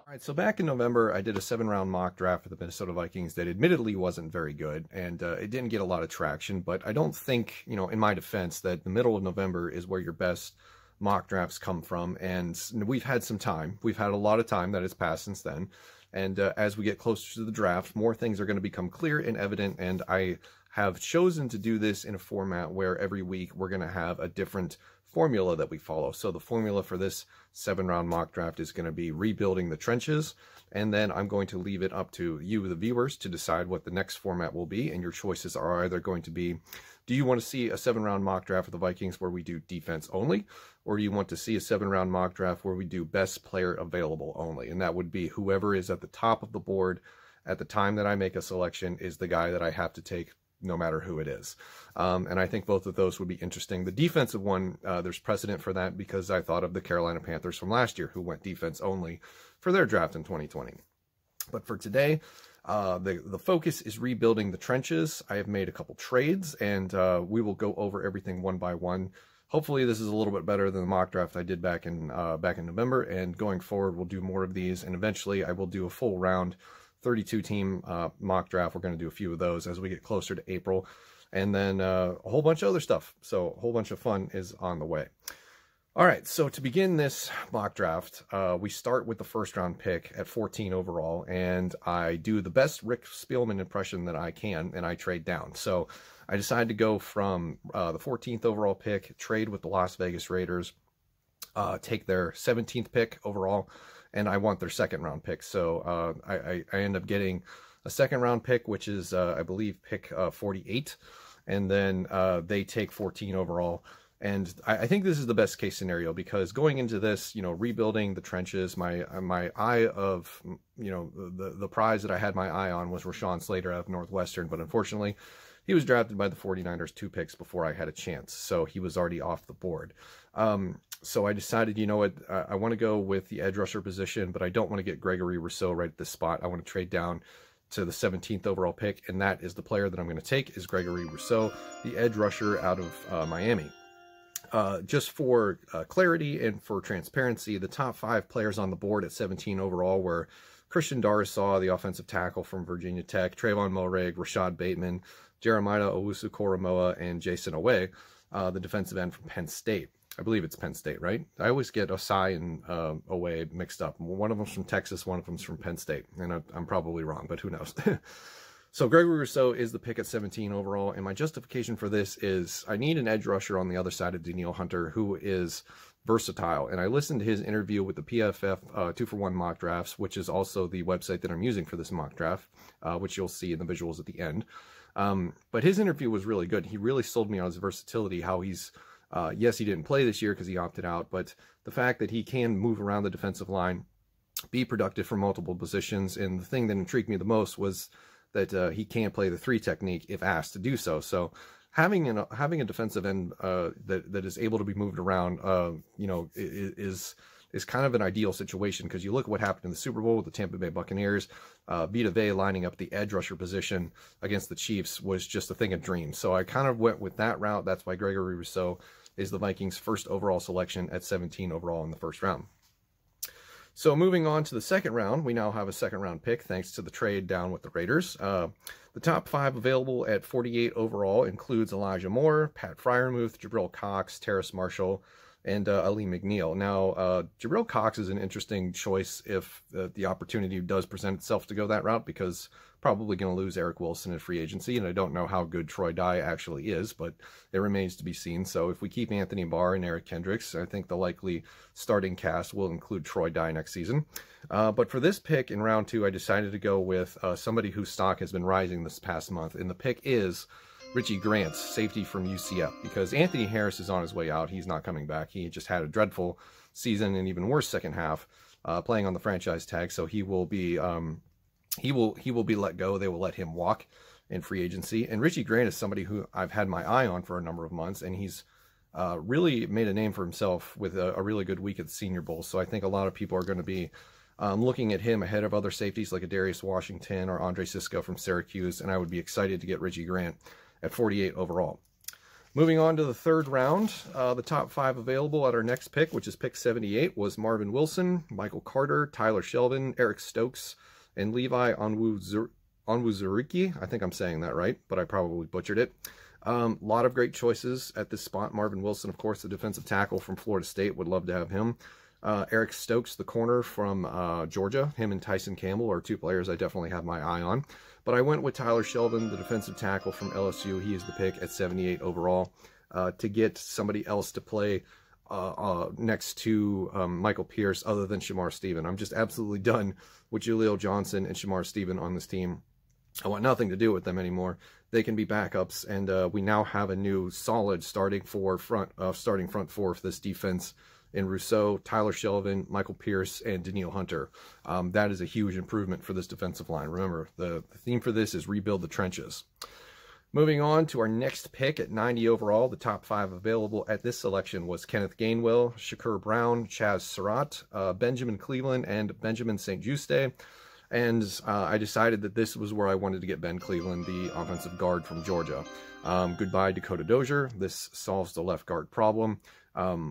All right, so back in November, I did a 7-round mock draft for the Minnesota Vikings that admittedly wasn't very good, and it didn't get a lot of traction, but I don't think, in my defense, that the middle of November is where your best mock drafts come from, and we've had some time. We've had a lot of time that has passed since then, and as we get closer to the draft, more things are going to become clear and evident, and I have chosen to do this in a format where every week we're going to have a different formula that we follow. So the formula for this 7-round mock draft is going to be rebuilding the trenches, and then I'm going to leave it up to you, the viewers, to decide what the next format will be, and your choices are either going to be, do you want to see a 7-round mock draft for the Vikings where we do defense only, or do you want to see a 7-round mock draft where we do best player available only? And that would be whoever is at the top of the board at the time that I make a selection is the guy that I have to take no matter who it is. And I think both of those would be interesting. The defensive one, there's precedent for that because I thought of the Carolina Panthers from last year who went defense only for their draft in 2020. But for today, the focus is rebuilding the trenches. I have made a couple trades, and we will go over everything one by one. Hopefully this is a little bit better than the mock draft I did back in November, and going forward we'll do more of these, and eventually I will do a full round 32-team mock draft. We're going to do a few of those as we get closer to April, and then a whole bunch of other stuff. So a whole bunch of fun is on the way. All right, so to begin this mock draft, we start with the first-round pick at 14 overall, and I do the best Rick Spielman impression that I can, and I trade down. So I decided to go from the 14th overall pick, trade with the Las Vegas Raiders, take their 17th pick overall, and I want their second-round pick. So I end up getting a second-round pick, which is, I believe, pick 48, and then they take 14 overall. And I think this is the best-case scenario because going into this, rebuilding the trenches, my eye of, the prize that I had my eye on was Rashawn Slater out of Northwestern, but unfortunately, he was drafted by the 49ers 2 picks before I had a chance, so he was already off the board. So I decided, you know what, I want to go with the edge rusher position, but I don't want to get Gregory Rousseau right at this spot. I want to trade down to the 17th overall pick, and that is the player that I'm going to take is Gregory Rousseau, the edge rusher out of Miami. Just for clarity and for transparency, the top 5 players on the board at 17 overall were Christian Darrisaw, the offensive tackle from Virginia Tech, Trayvon Mulray, Rashad Bateman, Jeremiah Owusu-Koramoah, and Jason Owe, the defensive end from Penn State. I believe it's Penn State, right? I always get Osai and Owe mixed up. One of them's from Texas, one of them's from Penn State, and I'm probably wrong, but who knows? So Gregory Rousseau is the pick at 17 overall, and my justification for this is I need an edge rusher on the other side of Danielle Hunter who is versatile. And I listened to his interview with the PFF 2-for-1 mock drafts, which is also the website that I'm using for this mock draft, which you'll see in the visuals at the end. But his interview was really good. He really sold me on his versatility, how he's, yes, he didn't play this year because he opted out, but the fact that he can move around the defensive line, be productive from multiple positions, and the thing that intrigued me the most was that he can play the 3 technique if asked to do so. So having a defensive end that is able to be moved around, is kind of an ideal situation because you look at what happened in the Super Bowl with the Tampa Bay Buccaneers. Vita Vea lining up the edge rusher position against the Chiefs was just a thing of dreams. So I kind of went with that route. That's why Gregory Rousseau is the Vikings' first overall selection at 17 overall in the first round. So moving on to the second round, we now have a second-round pick thanks to the trade down with the Raiders. The top 5 available at 48 overall includes Elijah Moore, Pat Freiermuth, Jabril Cox, Terrace Marshall, and Ali McNeil. Now, Jabril Cox is an interesting choice if the opportunity does present itself to go that route because probably going to lose Eric Wilson in free agency, and I don't know how good Troy Dye actually is, but it remains to be seen. So if we keep Anthony Barr and Eric Kendricks, I think the likely starting cast will include Troy Dye next season. But for this pick in round 2, I decided to go with somebody whose stock has been rising this past month, and the pick is Richie Grant, safety from UCF, because Anthony Harris is on his way out. He's not coming back. He just had a dreadful season and even worse second half, playing on the franchise tag. So he will be he will be let go. They will let him walk in free agency. And Richie Grant is somebody who I've had my eye on for a number of months, and he's really made a name for himself with a really good week at the Senior Bowl. So I think a lot of people are going to be looking at him ahead of other safeties like a Darius Washington or Andre Sisco from Syracuse, and I would be excited to get Richie Grant at 48 overall. Moving on to the third round, the top 5 available at our next pick, which is pick 78, was Marvin Wilson, Michael Carter, Tyler Shelvin, Eric Stokes, and Levi Onwuzurike. I think I'm saying that right, but I probably butchered it. A lot of great choices at this spot. Marvin Wilson, of course, the defensive tackle from Florida State. Would love to have him. Eric Stokes, the corner from Georgia. Him and Tyson Campbell are 2 players I definitely have my eye on. But I went with Tyler Shelvin, the defensive tackle from LSU. He is the pick at 78 overall. To get somebody else to play next to Michael Pierce other than Shamar Stephen. I'm just absolutely done with Jaleel Johnson and Shamar Stephen on this team. I want nothing to do with them anymore. They can be backups, and we now have a new solid starting front four for this defense in Rousseau, Tyler Shelvin, Michael Pierce, and Daniil Hunter. That is a huge improvement for this defensive line. Remember, the theme for this is rebuild the trenches. Moving on to our next pick at 90 overall, the top 5 available at this selection was Kenneth Gainwell, Shakur Brown, Chaz Surratt, Benjamin Cleveland, and Benjamin St-Juste. And I decided that this was where I wanted to get Ben Cleveland, the offensive guard from Georgia. Goodbye, Dakota Dozier. This solves the left guard problem.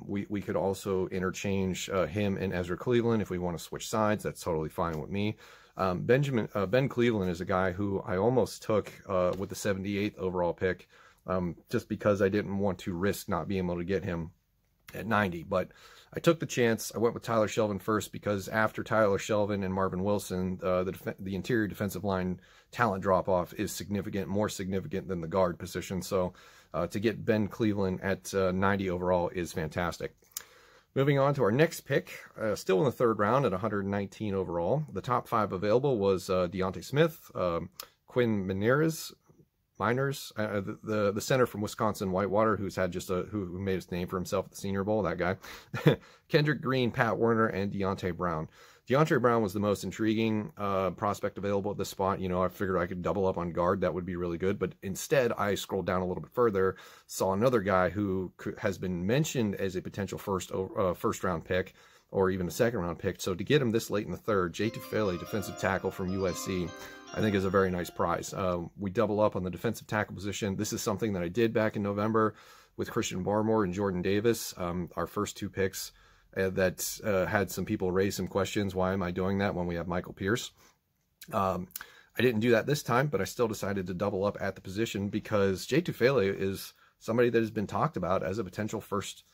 We could also interchange him and Ezra Cleveland if we want to switch sides. That's totally fine with me. Ben Cleveland is a guy who I almost took with the 78th overall pick just because I didn't want to risk not being able to get him at 90. But I took the chance. I went with Tyler Shelvin first because after Tyler Shelvin and Marvin Wilson, the interior defensive line talent drop-off is significant, more significant than the guard position. So to get Ben Cleveland at 90 overall is fantastic. Moving on to our next pick, still in the third round at 119 overall. The top 5 available was Deonte Smith, Quinn Miners, the center from Wisconsin Whitewater, who's had who made his name for himself at the Senior Bowl, that guy. Kendrick Green, Pat Werner, and Deonte Brown. Deonte Brown was the most intriguing prospect available at this spot. You know, I figured I could double up on guard. That would be really good. But instead, I scrolled down a little bit further, saw another guy who has been mentioned as a potential first-round pick or even a second-round pick. So to get him this late in the third, Jay Tufele, defensive tackle from USC, I think is a very nice prize. We double up on the defensive tackle position. This is something that I did back in November with Christian Barmore and Jordan Davis, our first 2 picks. That had some people raise some questions. Why am I doing that when we have Michael Pierce? I didn't do that this time, but I still decided to double up at the position because Jay Tufele is somebody that has been talked about as a potential first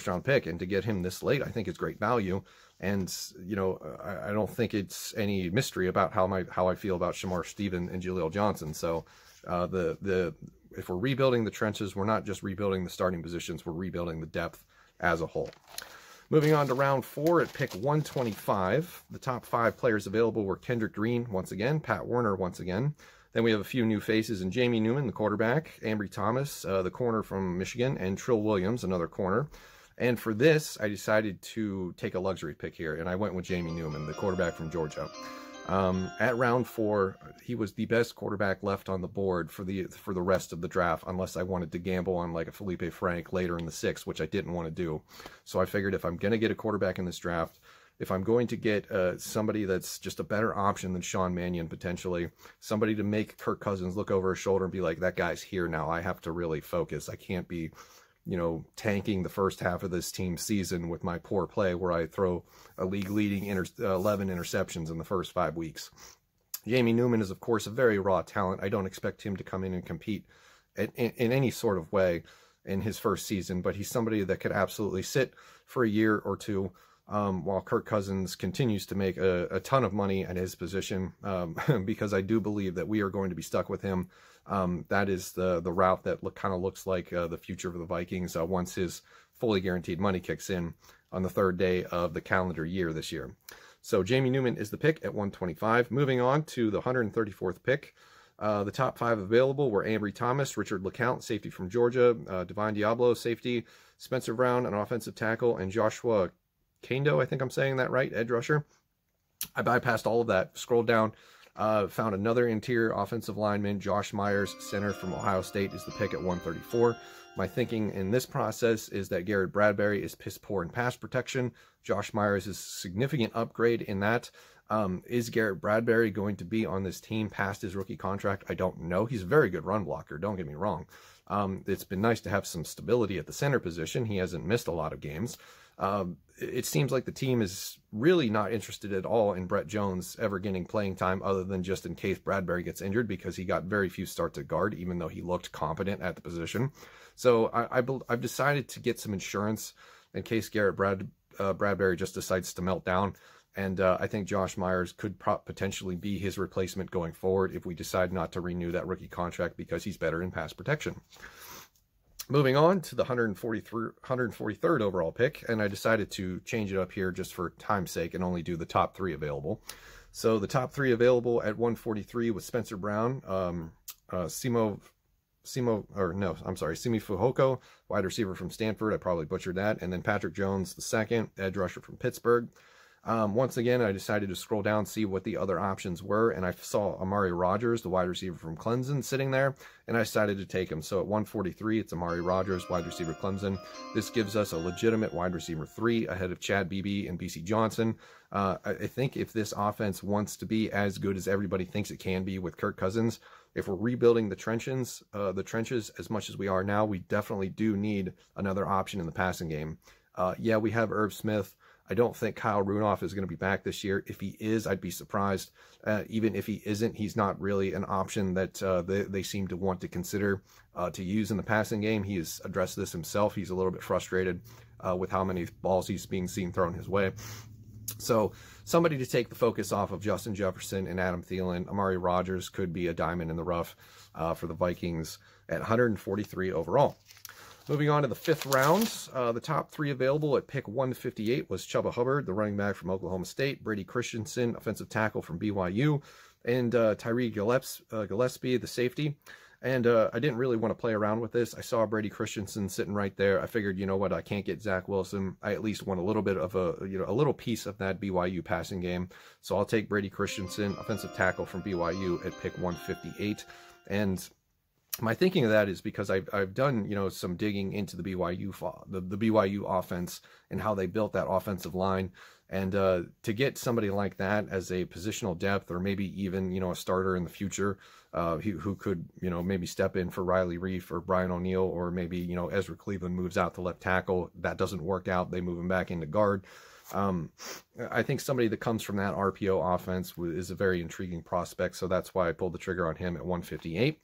round pick, and to get him this late, I think is great value. And you know, I don't think it's any mystery about how I feel about Shamar Stephen and Jaleel Johnson. So if we're rebuilding the trenches, we're not just rebuilding the starting positions, we're rebuilding the depth as a whole. Moving on to round 4 at pick 125, the top 5 players available were Kendrick Green once again, Pat Werner once again. Then we have a few new faces in Jamie Newman, the quarterback, Ambry Thomas, the corner from Michigan, and Trill Williams, another corner. And for this, I decided to take a luxury pick here, and I went with Jamie Newman, the quarterback from Georgia. At round 4, he was the best quarterback left on the board for the rest of the draft, unless I wanted to gamble on like a Felipe Frank later in the 6th, which I didn't want to do. So I figured if I'm going to get a quarterback in this draft, if I'm going to get somebody that's just a better option than Sean Mannion potentially, somebody to make Kirk Cousins look over his shoulder and be like, that guy's here now, I have to really focus. I can't be, you know, tanking the first half of this team's season with my poor play where I throw a league-leading 11 interceptions in the first 5 weeks. Jamie Newman is, of course, a very raw talent. I don't expect him to come in and compete in any sort of way in his first season, but he's somebody that could absolutely sit for a year or two while Kirk Cousins continues to make a ton of money at his position, because I do believe that we are going to be stuck with him. That is the route that kind of looks like the future of the Vikings once his fully guaranteed money kicks in on the 3rd day of the calendar year this year. So Jamie Newman is the pick at 125. Moving on to the 134th pick. The top 5 available were Ambry Thomas, Richard LeCount, safety from Georgia, Divine Diablo, safety, Spencer Brown, an offensive tackle, and Joshua Kando, I think I'm saying that right, edge rusher. I bypassed all of that, scrolled down, found another interior offensive lineman, Josh Myers, center from Ohio State, is the pick at 134. My thinking in this process is that Garrett Bradbury is piss poor in pass protection. Josh Myers is a significant upgrade in that. Is Garrett Bradbury going to be on this team past his rookie contract? I don't know. He's a very good run blocker, don't get me wrong. It's been nice to have some stability at the center position. He hasn't missed a lot of games. It seems like the team is really not interested at all in Brett Jones ever getting playing time other than just in case Bradbury gets injured, because he got very few starts at guard, even though he looked competent at the position. So I've decided to get some insurance in case Bradbury just decides to melt down. And I think Josh Myers could potentially be his replacement going forward if we decide not to renew that rookie contract because he's better in pass protection. Moving on to the 143rd overall pick, and I decided to change it up here just for time's sake and only do the top 3 available. So the top 3 available at 143 was Spencer Brown, Simi Fehoko, wide receiver from Stanford. I probably butchered that. And then Patrick Jones, the second, edge rusher from Pittsburgh. Once again, I decided to scroll down, see what the other options were, and I saw Amari Rogers, the wide receiver from Clemson, sitting there, and I decided to take him. So at 143, it's Amari Rogers, wide receiver Clemson. This gives us a legitimate wide receiver 3 ahead of Chad Beebe and BC Johnson. I think if this offense wants to be as good as everybody thinks it can be with Kirk Cousins, if we're rebuilding the trenches as much as we are now, we definitely do need another option in the passing game. Yeah, we have Irv Smith. I don't think Kyle Rudolph is going to be back this year. If he is, I'd be surprised. Even if he isn't, he's not really an option that they seem to want to consider to use in the passing game. He has addressed this himself. He's a little bit frustrated with how many balls he's being seen thrown his way. So somebody to take the focus off of Justin Jefferson and Adam Thielen. Amari Rogers could be a diamond in the rough for the Vikings at 143 overall. Moving on to the 5th round, the top 3 available at pick 158 was Chuba Hubbard, the running back from Oklahoma State, Brady Christensen, offensive tackle from BYU, and Tyree Gillespie, the safety. And I didn't really want to play around with this. I saw Brady Christensen sitting right there. I figured, you know what, I can't get Zach Wilson. I at least want a little bit of a little piece of that BYU passing game. So I'll take Brady Christensen, offensive tackle from BYU at pick 158. And my thinking of that is because I've done, some digging into the BYU offense and how they built that offensive line. And to get somebody like that as a positional depth, or maybe even, a starter in the future, who could, maybe step in for Riley Reif or Brian O'Neill, or maybe, Ezra Cleveland moves out to left tackle. That doesn't work out. They move him back into guard. I think somebody that comes from that RPO offense is a very intriguing prospect. So that's why I pulled the trigger on him at 158.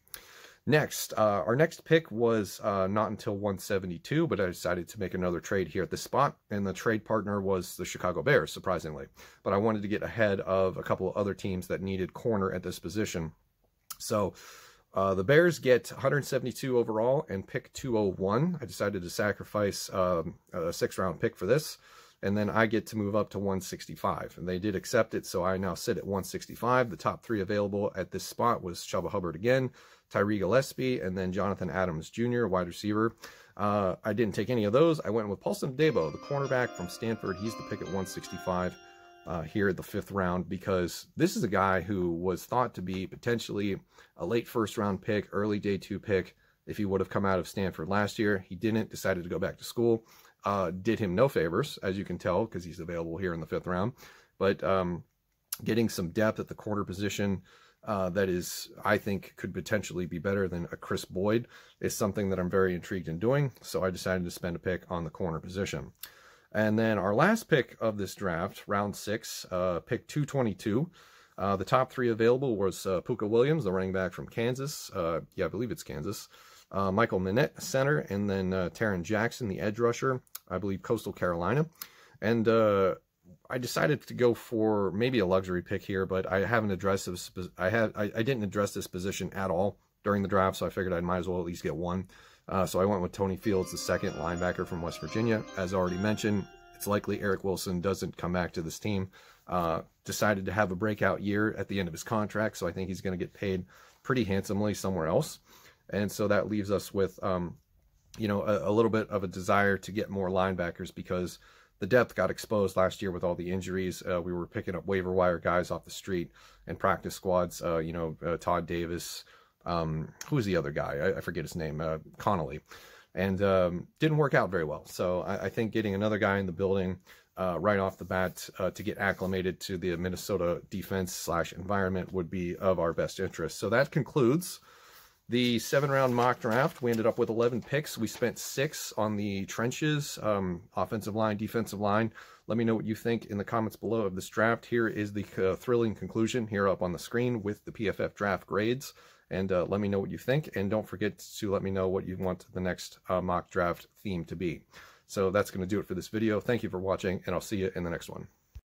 Next, our next pick was not until 172, but I decided to make another trade here at this spot, and the trade partner was the Chicago Bears, surprisingly. But I wanted to get ahead of a couple of other teams that needed corner at this position. So the Bears get 172 overall and pick 201. I decided to sacrifice a 6th-round pick for this, and then I get to move up to 165. And they did accept it, so I now sit at 165. The top 3 available at this spot was Chuba Hubbard again, Tyree Gillespie, and then Jonathan Adams Jr., wide receiver. I didn't take any of those. I went with Paulson Adebo, the cornerback from Stanford. He's the pick at 165 here at the 5th round, because this is a guy who was thought to be potentially a late 1st-round pick, early day 2 pick if he would have come out of Stanford last year. He didn't, decided to go back to school. Did him no favors, as you can tell, because he's available here in the 5th round. But getting some depth at the corner position, that is, I think, could potentially be better than a Chris Boyd, is something that I'm very intrigued in doing. So I decided to spend a pick on the corner position. And then our last pick of this draft, round 6, pick 222. The top 3 available was Puka Williams, the running back from Kansas. Yeah, I believe it's Kansas. Michael Minette, center, and then Taron Jackson, the edge rusher, I believe Coastal Carolina. And I decided to go for maybe a luxury pick here, but I haven't addressed this. I didn't address this position at all during the draft, so I figured I might as well at least get one. So I went with Tony Fields, the 2nd linebacker from West Virginia. As already mentioned, it's likely Eric Wilson doesn't come back to this team. Decided to have a breakout year at the end of his contract, so I think he's going to get paid pretty handsomely somewhere else. And so that leaves us with, a little bit of a desire to get more linebackers, because the depth got exposed last year with all the injuries. We were picking up waiver wire guys off the street and practice squads. Todd Davis. Who's the other guy? I forget his name. Connolly. And didn't work out very well. So I think getting another guy in the building right off the bat to get acclimated to the Minnesota defense / environment would be of our best interest. So that concludes The 7-round mock draft, we ended up with 11 picks. We spent 6 on the trenches, offensive line, defensive line. Let me know what you think in the comments below of this draft. Here is the thrilling conclusion here up on the screen with the PFF draft grades. And let me know what you think. And don't forget to let me know what you want the next mock draft theme to be. So that's going to do it for this video. Thank you for watching, and I'll see you in the next one.